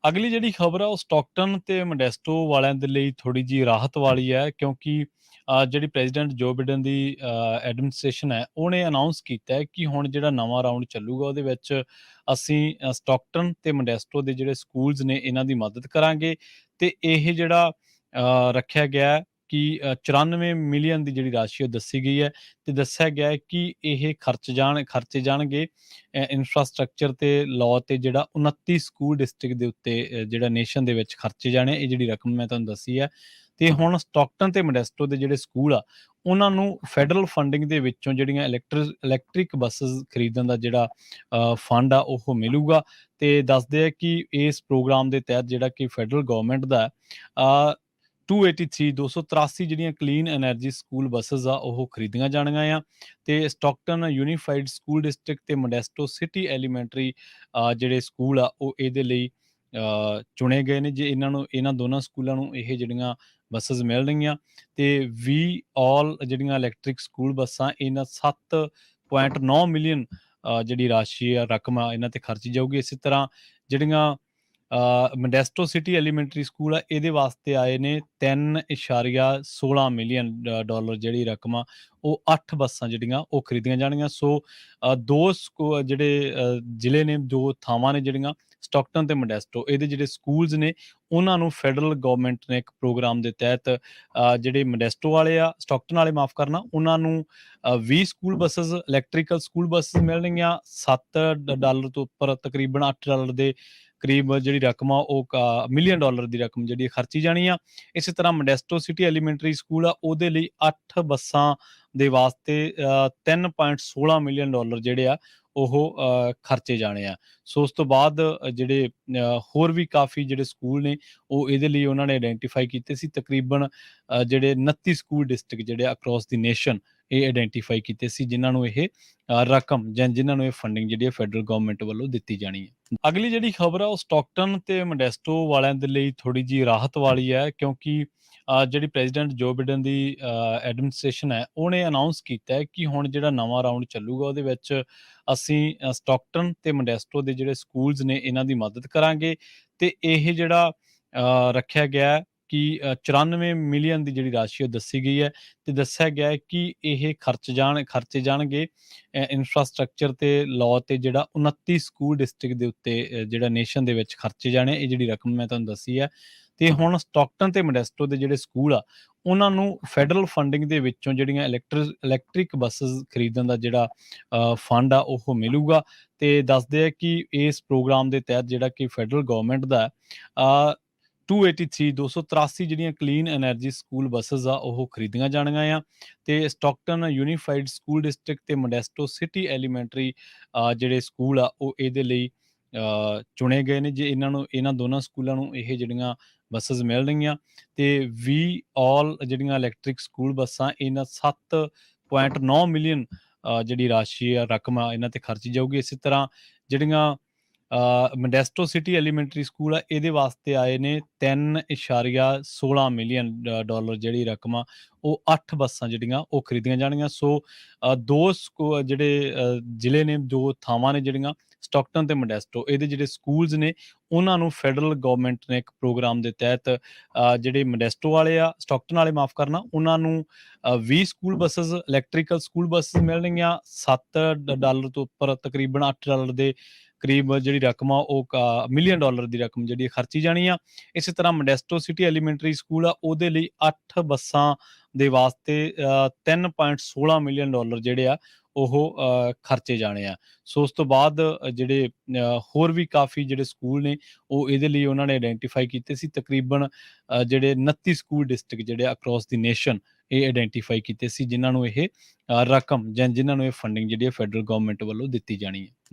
ਅਗਲੀ ਜਿਹੜੀ ਖਬਰ ਆ ਉਹ ਸਟਾਕਟਨ ਤੇ ਮੋਡੈਸਟੋ ਵਾਲਿਆਂ ਦੇ ਲਈ ਥੋੜੀ ਜਿਹੀ ਰਾਹਤ ਵਾਲੀ ਹੈ ਕਿਉਂਕਿ ਜਿਹੜੀ ਪ੍ਰੈਜ਼ੀਡੈਂਟ ਜੋ ਬਿਡਨ ਦੀ ਐਡਮਿਨਿਸਟ੍ਰੇਸ਼ਨ ਹੈ ਉਹਨੇ ਅਨਾਉਂਸ ਕੀਤਾ ਹੈ ਕਿ ਹੁਣ ਜਿਹੜਾ ਨਵਾਂ ਰਾਊਂਡ ਚੱਲੂਗਾ ਉਹਦੇ ਵਿੱਚ ਅਸੀਂ ਸਟਾਕਟਨ ਤੇ ਮੋਡੈਸਟੋ ਦੇ ਜਿਹੜੇ ਸਕੂਲਸ ਨੇ ਇਹਨਾਂ ਦੀ ਮਦਦ ਕਰਾਂਗੇ ਤੇ ਇਹ ਜਿਹੜਾ ਰੱਖਿਆ ਗਿਆ ਹੈ ਕਿ 94 ਮਿਲੀਅਨ ਦੀ ਜਿਹੜੀ ਰਾਸ਼ੀ ਉਹ ਦੱਸੀ ਗਈ ਹੈ ਤੇ ਦੱਸਿਆ ਗਿਆ ਹੈ ਕਿ ਇਹ ਖਰਚੇ ਜਾਣਗੇ ਇਨਫਰਾਸਟ੍ਰਕਚਰ ਤੇ ਲਾਅ ਤੇ ਜਿਹੜਾ 29 ਸਕੂਲ ਡਿਸਟ੍ਰਿਕਟ ਦੇ ਉੱਤੇ ਜਿਹੜਾ ਨੇਸ਼ਨ ਦੇ ਵਿੱਚ ਖਰਚੇ ਜਾਣੇ ਇਹ ਜਿਹੜੀ ਰਕਮ ਮੈਂ ਤੁਹਾਨੂੰ ਦੱਸੀ ਹੈ ਤੇ ਹੁਣ ਸਟਾਕਟਨ ਤੇ ਮੋਡੈਸਟੋ ਦੇ ਜਿਹੜੇ ਸਕੂਲ ਆ ਉਹਨਾਂ ਨੂੰ ਫੈਡਰਲ ਫੰਡਿੰਗ ਦੇ ਵਿੱਚੋਂ ਜਿਹੜੀਆਂ ਇਲੈਕਟ੍ਰਿਕ ਬੱਸਸ ਖਰੀਦਣ ਦਾ ਜਿਹੜਾ ਫੰਡ ਆ ਉਹ ਮਿਲੂਗਾ ਤੇ ਦੱਸਦੇ ਆ ਕਿ ਇਸ ਪ੍ਰੋਗਰਾਮ ਦੇ ਤਹਿਤ ਜਿਹੜਾ ਕਿ ਫੈਡਰਲ ਗਵਰਨਮੈਂਟ ਦਾ 283 ਜਿਹੜੀਆਂ ਕਲੀਨ એનર્ਜੀ ਸਕੂਲ ਬੱਸਸ ਆ ਉਹ ਖਰੀਦੀਆਂ ਜਾਣੀਆਂ ਆ ਤੇ ਸਟਾਕਟਨ ਯੂਨੀਫਾਈਡ ਸਕੂਲ ਡਿਸਟ੍ਰਿਕਟ ਤੇ ਮੋਡੈਸਟੋ ਸਿਟੀ ਐਲੀਮੈਂਟਰੀ ਜਿਹੜੇ ਸਕੂਲ ਆ ਉਹ ਇਹਦੇ ਲਈ ਚੁਣੇ ਗਏ ਨੇ ਜੇ ਇਹਨਾਂ ਦੋਨਾਂ ਸਕੂਲਾਂ ਨੂੰ ਇਹ ਜਿਹੜੀਆਂ ਬੱਸਸ ਮਿਲਣਗੀਆਂ ਤੇ ਵੀ ਆਲ ਜਿਹੜੀਆਂ ਇਲੈਕਟ੍ਰਿਕ ਸਕੂਲ ਬੱਸਾਂ ਇਹਨਾਂ 7.9 ਮਿਲੀਅਨ ਜਿਹੜੀ ਰਾਸ਼ੀ ਆ ਰਕਮ ਆ ਇਹਨਾਂ ਤੇ ਖਰਚੀ ਜਾਊਗੀ। ਇਸੇ ਤਰ੍ਹਾਂ ਜਿਹੜੀਆਂ ਮੋਡੈਸਟੋ ਸਿਟੀ ਐਲੀਮੈਂਟਰੀ ਸਕੂਲ ਆ ਇਹਦੇ ਵਾਸਤੇ ਆਏ ਨੇ 3.16 ਮਿਲੀਅਨ ਡਾਲਰ ਜਿਹੜੀ ਰਕਮ ਆ ਉਹ 8 ਬੱਸਾਂ ਜਿਹੜੀਆਂ ਉਹ ਖਰੀਦੀਆਂ ਜਾਣਗੀਆਂ। ਸੋ ਜਿਹੜੇ ਜ਼ਿਲ੍ਹੇ ਨੇ ਦੋ ਥਾਵਾਂ ਨੇ ਜਿਹੜੀਆਂ ਸਟਾਕਟਨ ਤੇ ਮੋਡੈਸਟੋ ਇਹਦੇ ਜਿਹੜੇ ਸਕੂਲਸ ਨੇ ਉਹਨਾਂ ਨੂੰ ਫੈਡਰਲ ਗਵਰਨਮੈਂਟ ਨੇ ਇੱਕ ਪ੍ਰੋਗਰਾਮ ਦੇ ਤਹਿਤ ਜਿਹੜੇ ਮੋਡੈਸਟੋ ਵਾਲੇ ਆ ਸਟਾਕਟਨ ਵਾਲੇ ਮਾਫ ਕਰਨਾ ਉਹਨਾਂ ਨੂੰ 20 school buses electrical school buses ਮਿਲਣਗੀਆਂ $7 ਤੋਂ ਉੱਪਰ ਤਕਰੀਬਨ $8 ਦੇ ਕਰੀਬ ਜਿਹੜੀ ਰਕਮ ਆ ਉਹ ਮਿਲੀਅਨ ਡਾਲਰ ਦੀ ਰਕਮ ਜਿਹੜੀ ਖਰਚੀ ਜਾਣੀ ਆ। ਇਸੇ ਤਰ੍ਹਾਂ ਮੋਡੈਸਟੋ ਸਿਟੀ ਐਲੀਮੈਂਟਰੀ ਸਕੂਲ ਆ ਉਹਦੇ ਲਈ 8 ਬੱਸਾਂ ਦੇ ਵਾਸਤੇ 3.16 ਮਿਲੀਅਨ ਡਾਲਰ ਜਿਹੜੇ ਆ ਉਹ ਖਰਚੇ ਜਾਣੇ ਆ। ਸੋ ਉਸ ਤੋਂ ਬਾਅਦ ਜਿਹੜੇ ਹੋਰ ਵੀ ਕਾਫੀ ਜਿਹੜੇ ਸਕੂਲ ਨੇ ਉਹ ਇਹਦੇ ਲਈ ਉਹਨਾਂ ਨੇ ਆਇਡੈਂਟੀਫਾਈ ਕੀਤੇ ਸੀ ਤਕਰੀਬਨ ਜਿਹੜੇ 29 ਸਕੂਲ ਡਿਸਟ੍ਰਿਕਟ ਜਿਹੜੇ ਅਕਰੋਸ ਦੀ ਨੇਸ਼ਨ ਇਹ ਆਇਡੈਂਟੀਫਾਈ ਕੀਤੇ ਸੀ ਜਿਨ੍ਹਾਂ ਨੂੰ ਇਹ ਰਕਮ ਜਾਂ ਜਿਨ੍ਹਾਂ ਨੂੰ ਇਹ ਫੰਡਿੰਗ ਜਿਹੜੀ ਹੈ ਫੈਡਰਲ ਗਵਰਨਮੈਂਟ ਵੱਲੋਂ ਦਿੱਤੀ ਜਾਣੀ ਹੈ। ਅਗਲੀ ਜਿਹੜੀ ਖਬਰ ਆ ਉਹ ਸਟਾਕਟਨ ਤੇ ਮੋਡੈਸਟੋ ਵਾਲਿਆਂ ਦੇ ਲਈ ਥੋੜੀ ਜਿਹੀ ਰਾਹਤ ਵਾਲੀ ਹੈ ਕਿਉਂਕਿ ਜਿਹੜੀ ਪ੍ਰੈਜ਼ੀਡੈਂਟ ਜੋ ਬਿਡਨ ਦੀ ਐਡਮਿਨਿਸਟ੍ਰੇਸ਼ਨ ਹੈ ਉਹਨੇ ਅਨਾਉਂਸ ਕੀਤਾ ਹੈ ਕਿ ਹੁਣ ਜਿਹੜਾ ਨਵਾਂ ਰਾਊਂਡ ਚੱਲੂਗਾ ਉਹਦੇ ਵਿੱਚ ਅਸੀਂ ਸਟਾਕਟਨ ਤੇ ਮੋਡੈਸਟੋ ਦੇ ਜਿਹੜੇ ਸਕੂਲਸ ਨੇ ਇਹਨਾਂ ਦੀ ਮਦਦ ਕਰਾਂਗੇ ਤੇ ਇਹ ਜਿਹੜਾ ਰੱਖਿਆ ਗਿਆ ਹੈ ਕਿ 94 ਮਿਲੀਅਨ ਦੀ ਜਿਹੜੀ ਰਾਸ਼ੀ ਉਹ ਦੱਸੀ ਗਈ ਹੈ ਤੇ ਦੱਸਿਆ ਗਿਆ ਹੈ ਕਿ ਇਹ ਖਰਚੇ ਜਾਣਗੇ ਇਨਫਰਾਸਟ੍ਰਕਚਰ ਤੇ ਲਾਅ ਤੇ ਜਿਹੜਾ 29 ਸਕੂਲ ਡਿਸਟ੍ਰਿਕਟ ਦੇ ਉੱਤੇ ਜਿਹੜਾ ਨੇਸ਼ਨ ਦੇ ਵਿੱਚ ਖਰਚੇ ਜਾਣੇ ਇਹ ਜਿਹੜੀ ਰਕਮ ਮੈਂ ਤੁਹਾਨੂੰ ਦੱਸੀ ਹੈ ਤੇ ਹੁਣ ਸਟਾਕਟਨ ਤੇ ਮੋਡੈਸਟੋ ਦੇ ਜਿਹੜੇ ਸਕੂਲ ਆ ਉਹਨਾਂ ਨੂੰ ਫੈਡਰਲ ਫੰਡਿੰਗ ਦੇ ਵਿੱਚੋਂ ਜਿਹੜੀਆਂ ਇਲੈਕਟ੍ਰਿਕ ਬੱਸਸ ਖਰੀਦਣ ਦਾ ਜਿਹੜਾ ਫੰਡ ਆ ਉਹ ਮਿਲੂਗਾ ਤੇ ਦੱਸਦੇ ਆ ਕਿ ਇਸ ਪ੍ਰੋਗਰਾਮ ਦੇ ਤਹਿਤ ਜਿਹੜਾ ਕਿ ਫੈਡਰਲ ਗਵਰਨਮੈਂਟ ਦਾ 283 ਜਿਹੜੀਆਂ ਕਲੀਨ એનર્ਜੀ ਸਕੂਲ ਬੱਸਸ ਆ ਉਹ ਖਰੀਦੀਆਂ ਜਾਣੀਆਂ ਆ ਤੇ ਸਟਾਕਟਨ ਯੂਨੀਫਾਈਡ ਸਕੂਲ ਡਿਸਟ੍ਰਿਕਟ ਤੇ ਮੋਡੈਸਟੋ ਸਿਟੀ ਐਲੀਮੈਂਟਰੀ ਜਿਹੜੇ ਸਕੂਲ ਆ ਉਹ ਇਹਦੇ ਲਈ ਚੁਣੇ ਗਏ ਨੇ ਜੇ ਇਹਨਾਂ ਦੋਨਾਂ ਸਕੂਲਾਂ ਨੂੰ ਇਹ ਜਿਹੜੀਆਂ ਬੱਸਸ ਮਿਲਣਗੀਆਂ ਤੇ ਵੀ ਆਲ ਜਿਹੜੀਆਂ ਇਲੈਕਟ੍ਰਿਕ ਸਕੂਲ ਬੱਸਾਂ ਇਹਨਾਂ 7.9 ਮਿਲੀਅਨ ਜਿਹੜੀ ਰਾਸ਼ੀ ਆ ਰਕਮ ਆ ਇਹਨਾਂ ਤੇ ਖਰਚੀ ਜਾਊਗੀ। ਇਸੇ ਤਰ੍ਹਾਂ ਜਿਹੜੀਆਂ ਮੋਡੈਸਟੋ ਸਿਟੀ ਐਲੀਮੈਂਟਰੀ ਸਕੂਲ ਆ ਇਹਦੇ ਵਾਸਤੇ ਆਏ ਨੇ 3.16 ਮਿਲੀਅਨ ਡਾਲਰ ਜਿਹੜੀ ਰਕਮ ਆ ਉਹ 8 ਬੱਸਾਂ ਜਿਹੜੀਆਂ ਉਹ ਖਰੀਦੀਆਂ ਜਾਣਗੀਆਂ। ਸੋ ਜਿਹੜੇ ਜ਼ਿਲ੍ਹੇ ਨੇ ਦੋ ਥਾਵਾਂ ਨੇ ਜਿਹੜੀਆਂ ਸਟਾਕਟਨ ਤੇ ਮੋਡੈਸਟੋ ਇਹਦੇ ਜਿਹੜੇ ਸਕੂਲਸ ਨੇ ਉਹਨਾਂ ਨੂੰ ਫੈਡਰਲ ਗਵਰਨਮੈਂਟ ਨੇ ਇੱਕ ਪ੍ਰੋਗਰਾਮ ਦੇ ਤਹਿਤ ਜਿਹੜੇ ਮੋਡੈਸਟੋ ਵਾਲੇ ਆ ਸਟਾਕਟਨ ਵਾਲੇ ਮਾਫ ਕਰਨਾ ਉਹਨਾਂ ਨੂੰ 20 school buses electrical school buses ਮਿਲਣਗੀਆਂ $7 ਤੋਂ ਉੱਪਰ ਤਕਰੀਬਨ $8 ਦੇ ਕਰੀਬ ਜਿਹੜੀ ਰਕਮ ਆ ਉਹ ਮਿਲੀਅਨ ਡਾਲਰ ਦੀ ਰਕਮ ਜਿਹੜੀ ਖਰਚੀ ਜਾਣੀ ਆ। ਇਸੇ ਤਰ੍ਹਾਂ ਮੋਡੈਸਟੋ ਸਿਟੀ ਐਲੀਮੈਂਟਰੀ ਸਕੂਲ ਆ ਉਹਦੇ ਲਈ 8 ਬੱਸਾਂ ਦੇ ਵਾਸਤੇ 3.16 ਮਿਲੀਅਨ ਡਾਲਰ ਜਿਹੜੇ ਆ ਉਹ ਖਰਚੇ ਜਾਣੇ ਆ। ਸੋ ਉਸ ਤੋਂ ਬਾਅਦ ਜਿਹੜੇ ਹੋਰ ਵੀ ਕਾਫੀ ਜਿਹੜੇ ਸਕੂਲ ਨੇ ਉਹ ਇਹਦੇ ਲਈ ਉਹਨਾਂ ਨੇ ਆਇਡੈਂਟੀਫਾਈ ਕੀਤੇ ਸੀ ਤਕਰੀਬਨ ਜਿਹੜੇ 29 ਸਕੂਲ ਡਿਸਟ੍ਰਿਕਟ ਜਿਹੜੇ ਅਕਰੋਸ ਦੀ ਨੇਸ਼ਨ ਇਹ ਆਇਡੈਂਟੀਫਾਈ ਕੀਤੇ ਸੀ ਜਿਨ੍ਹਾਂ ਨੂੰ ਇਹ ਰਕਮ ਜਾਂ ਜਿਨ੍ਹਾਂ ਨੂੰ ਇਹ ਫੰਡਿੰਗ ਜਿਹੜੀ ਹੈ ਫੈਡਰਲ ਗਵਰਨਮੈਂਟ ਵੱਲੋਂ ਦਿੱਤੀ ਜਾਣੀ ਹੈ।